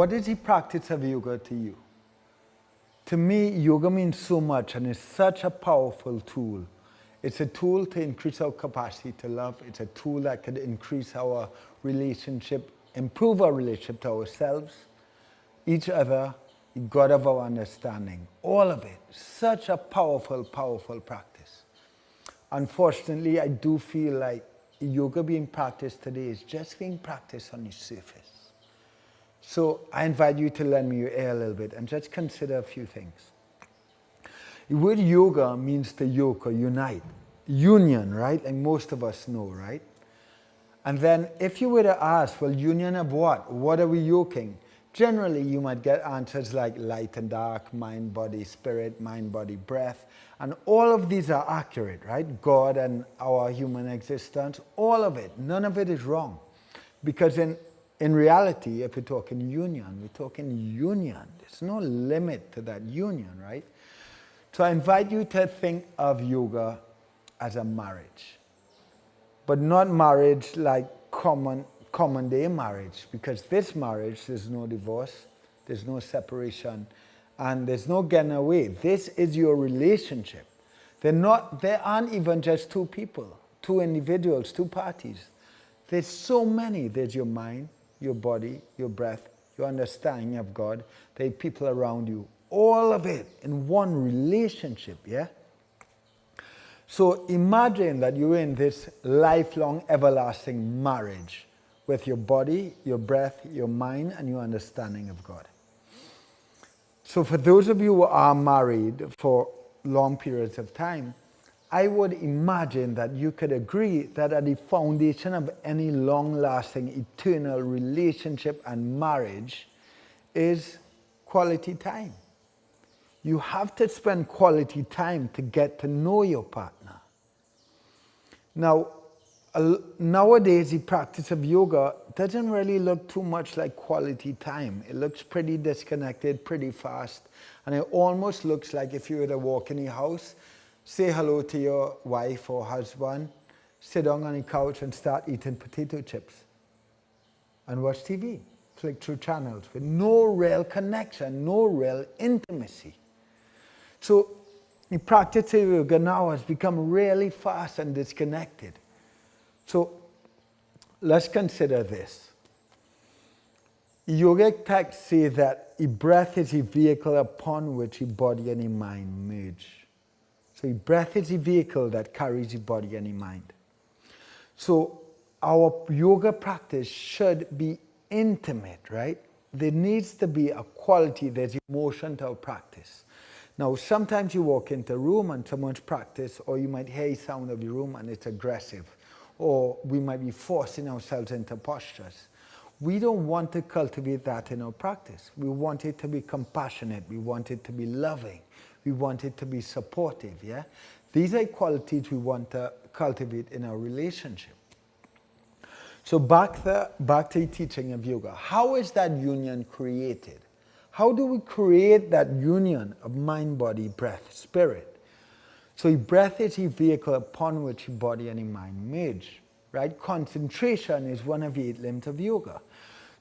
what is the practice of yoga to you? To me, yoga means so much and is such a powerful tool. It's a tool to increase our capacity to love. It's a tool that could increase our relationship, improve our relationship to ourselves, each other, the God of our understanding. All of it. Such a powerful, powerful practice. Unfortunately, I do feel like yoga being practiced today is just being practiced on the surface. So I invite you to lend me your ear a little bit and just consider a few things. The word yoga means to yoke or unite. Union, right? Like most of us know, right? And then if you were to ask, well, union of what? What are we yoking? Generally, you might get answers like light and dark, mind, body, spirit, mind, body, breath. And all of these are accurate, right? God and our human existence, all of it. None of it is wrong. Because in reality, if we're talking union, we're talking union. There's no limit to that union, right? So I invite you to think of yoga as a marriage. But not marriage like common day marriage, because this marriage, there's no divorce, there's no separation, and there's no getting away. This is your relationship. There aren't even just two people, two individuals, two parties. There's so many. There's your mind, your body, your breath, your understanding of God. There are people around you. All of it in one relationship, yeah? So imagine that you're in this lifelong, everlasting marriage with your body, your breath, your mind, and your understanding of God. So for those of you who are married for long periods of time, I would imagine that you could agree that at the foundation of any long-lasting, eternal relationship and marriage is quality time. You have to spend quality time to get to know your partner. Now, nowadays, the practice of yoga doesn't really look too much like quality time. It looks pretty disconnected, pretty fast, and it almost looks like if you were to walk in the house, say hello to your wife or husband, sit down on the couch and start eating potato chips and watch TV, flick through channels with no real connection, no real intimacy. So the practice of yoga now has become really fast and disconnected. So let's consider this. Yogic texts say that the breath is the vehicle upon which the body and the mind merge. So the breath is the vehicle that carries the body and the mind. So our yoga practice should be intimate, right? There needs to be a quality, there's emotion to our practice. Now, sometimes you walk into a room and someone's practice, or you might hear the sound of the room and it's aggressive, or we might be forcing ourselves into postures. We don't want to cultivate that in our practice. We want it to be compassionate. We want it to be loving. We want it to be supportive, yeah? These are qualities we want to cultivate in our relationship. So back to the teaching of yoga. How is that union created? How do we create that union of mind, body, breath, spirit? So the breath is the vehicle upon which the body and the mind merge, right? Concentration is one of the 8 limbs of yoga.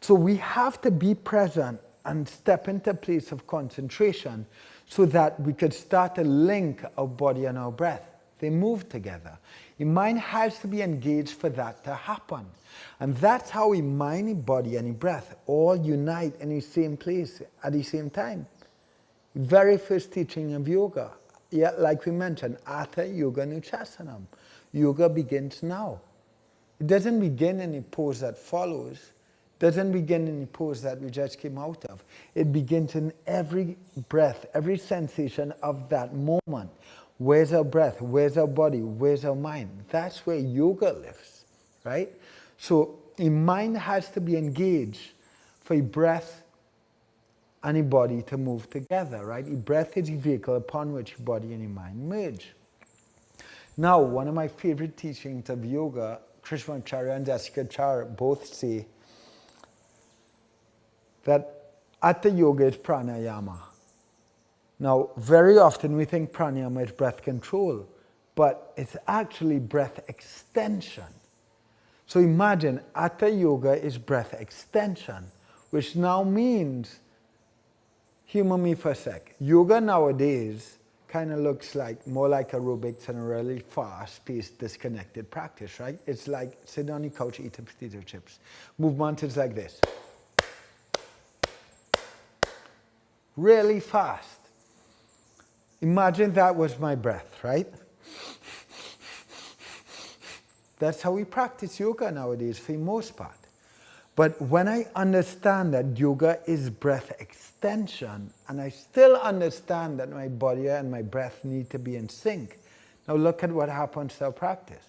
So we have to be present and step into a place of concentration so that we could start to link our body and our breath. They move together. The mind has to be engaged for that to happen. And that's how the mind, the body, and the breath all unite in the same place at the same time. The very first teaching of yoga, yeah, like we mentioned, Atha Yoga Nuchasanam. Yoga begins now. It doesn't begin in the pose that follows. It doesn't begin in the pose that we just came out of. It begins in every breath, every sensation of that moment. Where's our breath? Where's our body? Where's our mind? That's where yoga lives, right? So the mind has to be engaged for the breath and the body to move together, right? The breath is the vehicle upon which the body and the mind merge. Now, one of my favorite teachings of yoga, Krishnamacharya and Desikacharya both say that Hatha Yoga is pranayama. Now, very often we think pranayama is breath control, but it's actually breath extension. So imagine, Hatha Yoga is breath extension. which now means, humor me for a sec, yoga nowadays kind of looks like more like aerobics and a really fast-paced, disconnected practice, right? It's like sitting on your couch eating potato chips. Movement is like this. Really fast. Imagine that was my breath, right? That's how we practice yoga nowadays for the most part. But when I understand that yoga is breath extension, and I still understand that my body and my breath need to be in sync, now look at what happens to our practice.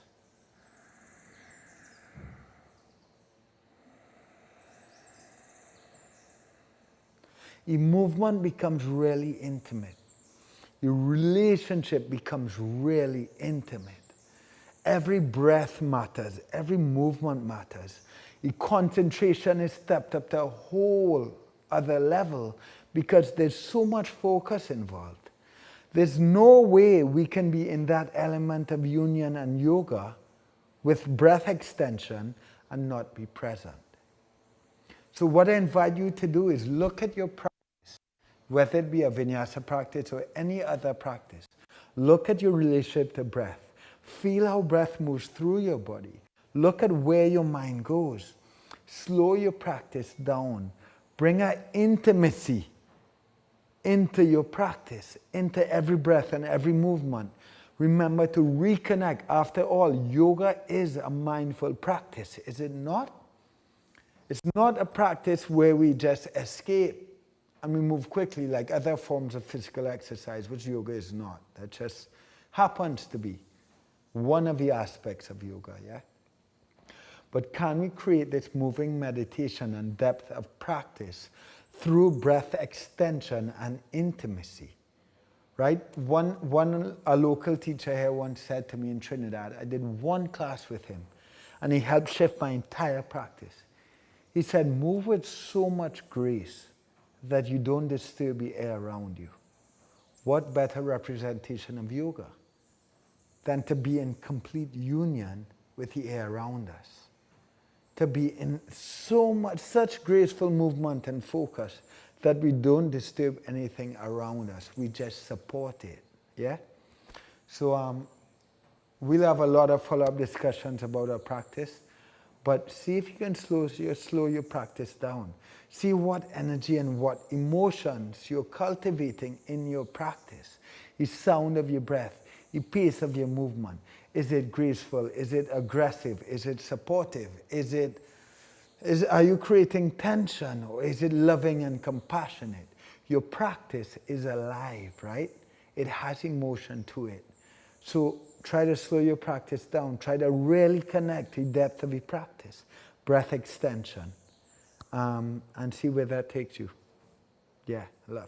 Your movement becomes really intimate. Your relationship becomes really intimate. Every breath matters. Every movement matters. Your concentration is stepped up to a whole other level because there's so much focus involved. There's no way we can be in that element of union and yoga with breath extension and not be present. So what I invite you to do is look at your practice, whether it be a vinyasa practice or any other practice. Look at your relationship to breath. Feel how breath moves through your body. Look at where your mind goes. Slow your practice down. Bring an intimacy into your practice, into every breath and every movement. Remember to reconnect. After all, yoga is a mindful practice, is it not? It's not a practice where we just escape and we move quickly like other forms of physical exercise, which yoga is not. That just happens to be one of the aspects of yoga, yeah? But can we create this moving meditation and depth of practice through breath extension and intimacy, right? A local teacher here once said to me in Trinidad, I did one class with him, and he helped shift my entire practice. He said, move with so much grace that you don't disturb the air around you. What better representation of yoga than to be in complete union with the air around us? To be in such graceful movement and focus that we don't disturb anything around us. We just support it, yeah? So we'll have a lot of follow-up discussions about our practice, but see if you can slow your practice down. See what energy and what emotions you're cultivating in your practice. The sound of your breath, the pace of your movement. Is it graceful? Is it aggressive? Is it supportive? Are you creating tension, or is it loving and compassionate? Your practice is alive, right? It has emotion to it. So try to slow your practice down. Try to really connect to the depth of your practice. Breath extension. And see where that takes you. Yeah, love.